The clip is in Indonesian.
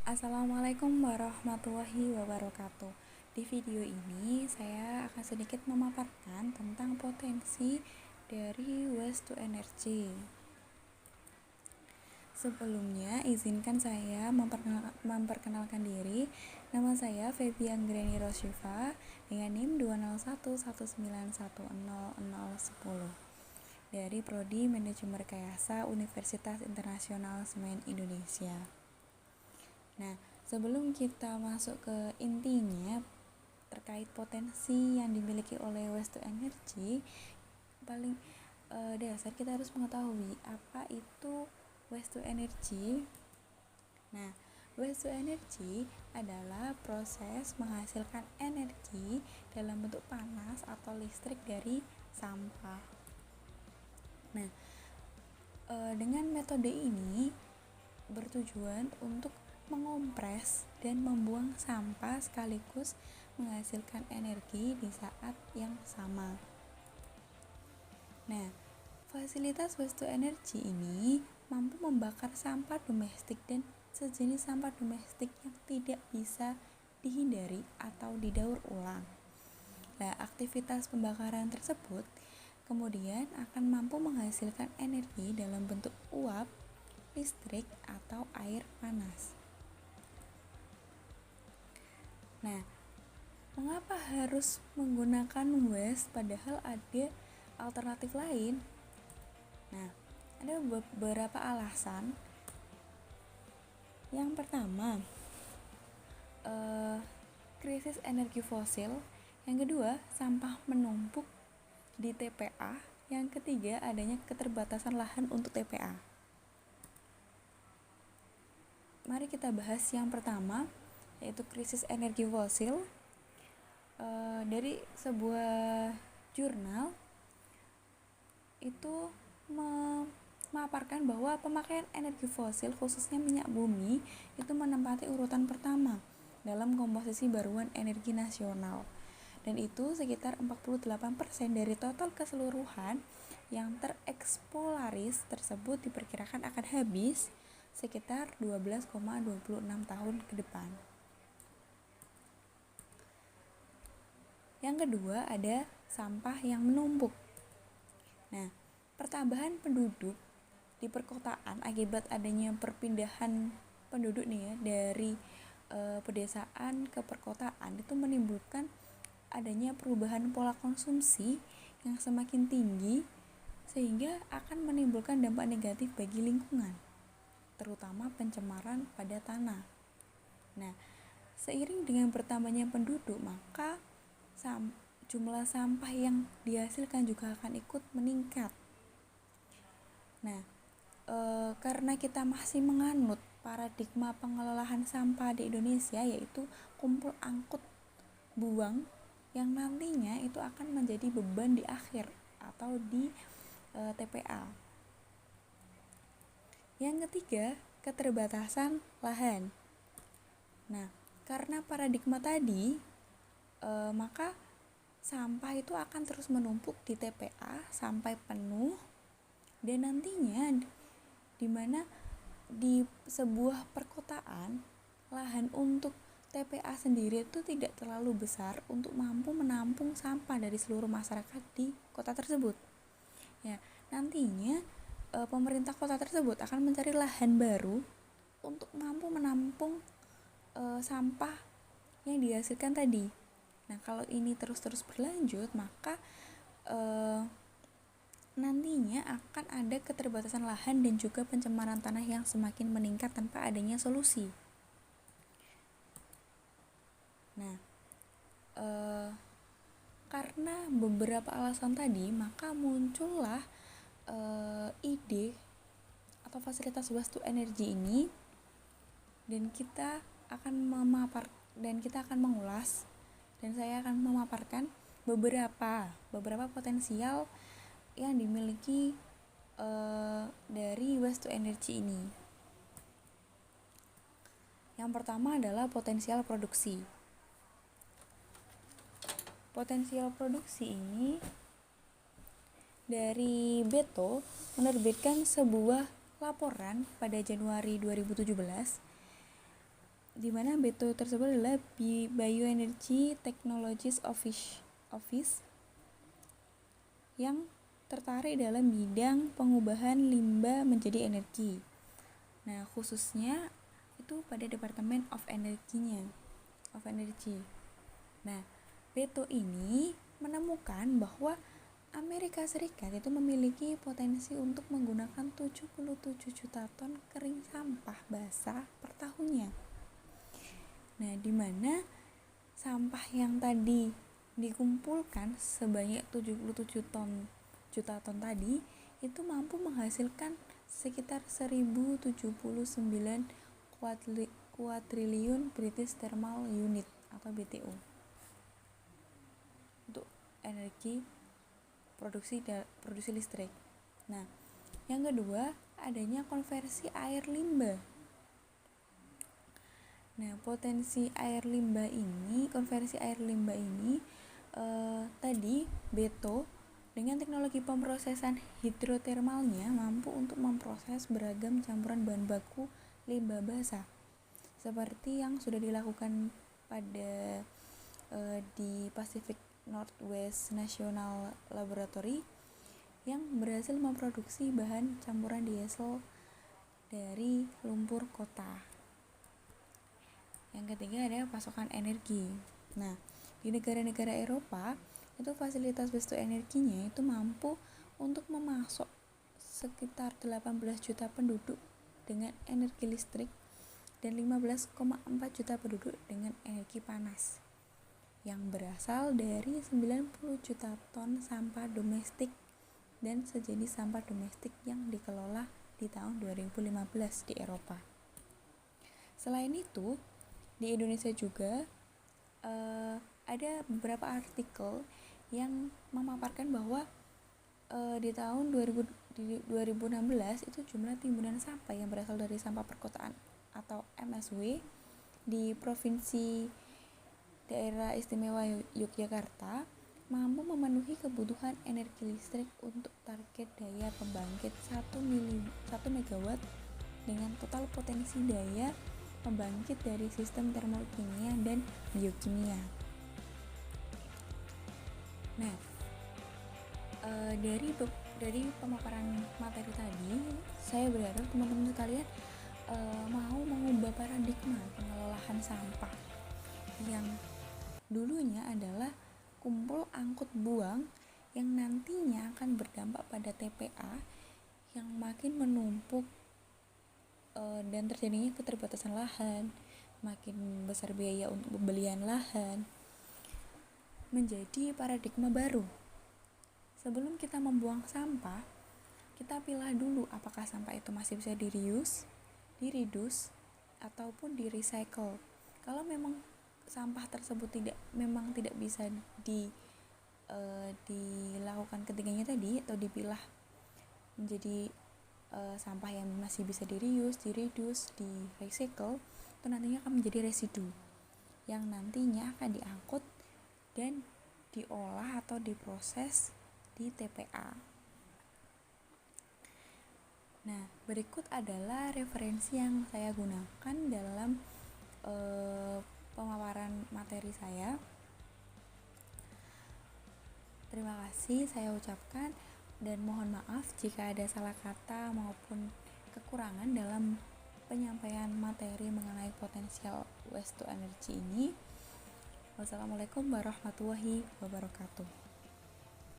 Assalamualaikum warahmatullahi wabarakatuh. Di video ini saya akan sedikit memaparkan tentang potensi dari waste to energy. Sebelumnya, izinkan saya memperkenalkan diri. Nama saya Febian Greni Rosyifa dengan NIM 201191010 dari Prodi Manajemen Rekayasa Universitas Internasional Semen Indonesia. Nah, sebelum kita masuk ke intinya terkait potensi yang dimiliki oleh waste to energy, paling dasar kita harus mengetahui apa itu waste to energy. Nah, waste to energy adalah proses menghasilkan energi dalam bentuk panas atau listrik dari sampah. Nah, dengan metode ini bertujuan untuk mengompres dan membuang sampah sekaligus menghasilkan energi di saat yang sama. Nah, fasilitas waste to energy ini mampu membakar sampah domestik dan sejenis sampah domestik yang tidak bisa dihindari atau didaur ulang. Nah, aktivitas pembakaran tersebut kemudian akan mampu menghasilkan energi dalam bentuk uap, listrik, atau air panas. Nah, mengapa harus menggunakan waste padahal ada alternatif lain? Nah, ada beberapa alasan. Yang pertama, krisis energi fosil. Yang kedua, sampah menumpuk di TPA. Yang ketiga, adanya keterbatasan lahan untuk TPA. Mari kita bahas yang pertama, yaitu krisis energi fosil. Dari sebuah jurnal itu memaparkan bahwa pemakaian energi fosil khususnya minyak bumi itu menempati urutan pertama dalam komposisi baruan energi nasional, dan itu sekitar 48% dari total keseluruhan yang tereksplorasi tersebut diperkirakan akan habis sekitar 12,26 tahun ke depan. Yang kedua, ada sampah yang menumpuk. Nah, pertambahan penduduk di perkotaan akibat adanya perpindahan penduduk dari pedesaan ke perkotaan itu menimbulkan adanya perubahan pola konsumsi yang semakin tinggi sehingga akan menimbulkan dampak negatif bagi lingkungan, terutama pencemaran pada tanah. Nah, seiring dengan bertambahnya penduduk, maka jumlah sampah yang dihasilkan juga akan ikut meningkat. Nah, karena kita masih menganut paradigma pengelolaan sampah di Indonesia, yaitu kumpul angkut buang, yang nantinya itu akan menjadi beban di akhir atau di TPA. Yang ketiga, keterbatasan lahan. Nah, karena paradigma tadi, maka sampah itu akan terus menumpuk di TPA sampai penuh, dan nantinya di mana di sebuah perkotaan lahan untuk TPA sendiri itu tidak terlalu besar untuk mampu menampung sampah dari seluruh masyarakat di kota tersebut. Ya, nantinya pemerintah kota tersebut akan mencari lahan baru untuk mampu menampung sampah yang dihasilkan tadi. Nah, kalau ini terus-terus berlanjut, maka nantinya akan ada keterbatasan lahan dan juga pencemaran tanah yang semakin meningkat tanpa adanya solusi. Nah, karena beberapa alasan tadi, maka muncullah ide atau fasilitas waste to energy ini, dan kita akan mengulas, dan saya akan memaparkan beberapa potensial yang dimiliki dari waste to energy ini. Yang pertama adalah potensial produksi. Potensial produksi ini dari Beto menerbitkan sebuah laporan pada Januari 2017 di mana BETO tersebut adalah Bioenergy Technologies Office yang tertarik dalam bidang pengubahan limbah menjadi energi. Nah, khususnya itu pada Departemen of Energy. Nah, BETO ini menemukan bahwa Amerika Serikat itu memiliki potensi untuk menggunakan 77 juta ton kering sampah basah per tahunnya. Nah, di mana sampah yang tadi dikumpulkan sebanyak 77 juta ton tadi itu mampu menghasilkan sekitar 1079 kuadriliun British Thermal Unit atau BTU untuk energi produksi listrik. Nah, yang kedua adanya konversi air limbah. Nah, konversi air limbah ini tadi BETO dengan teknologi pemrosesan hidrotermalnya mampu untuk memproses beragam campuran bahan baku limbah basah seperti yang sudah dilakukan pada di Pacific Northwest National Laboratory yang berhasil memproduksi bahan campuran diesel dari lumpur kota. Yang ketiga ada pasokan energi. Nah, di negara-negara Eropa itu fasilitas waste to energinya itu mampu untuk memasok sekitar 18 juta penduduk dengan energi listrik dan 15,4 juta penduduk dengan energi panas yang berasal dari 90 juta ton sampah domestik dan sejenis sampah domestik yang dikelola di tahun 2015 di Eropa. Selain itu, di Indonesia juga ada beberapa artikel yang memaparkan bahwa di tahun 2016 itu jumlah timbunan sampah yang berasal dari sampah perkotaan atau MSW di Provinsi Daerah Istimewa Yogyakarta mampu memenuhi kebutuhan energi listrik untuk target daya pembangkit 1 MW dengan total potensi daya pembangkit dari sistem termokimia dan biokimia. Nah, dari pemaparan materi tadi, saya berharap teman-teman sekalian mau mengubah paradigma pengelolaan sampah yang dulunya adalah kumpul angkut buang yang nantinya akan berdampak pada TPA yang makin menumpuk dan terjadinya keterbatasan lahan, makin besar biaya untuk pembelian lahan, menjadi paradigma baru. Sebelum kita membuang sampah, kita pilih dulu apakah sampah itu masih bisa di-reduce, ataupun di-recycle. Kalau memang sampah tersebut tidak bisa dilakukan ketiganya tadi atau dipilah menjadi sampah yang masih bisa di-reuse, di-reduce, di-recycle, itu nantinya akan menjadi residu yang nantinya akan diangkut dan diolah atau diproses di TPA. Nah, berikut adalah referensi yang saya gunakan dalam pemaparan materi saya. Terima kasih saya ucapkan dan mohon maaf jika ada salah kata maupun kekurangan dalam penyampaian materi mengenai potensial waste to energy ini. Wassalamualaikum warahmatullahi wabarakatuh.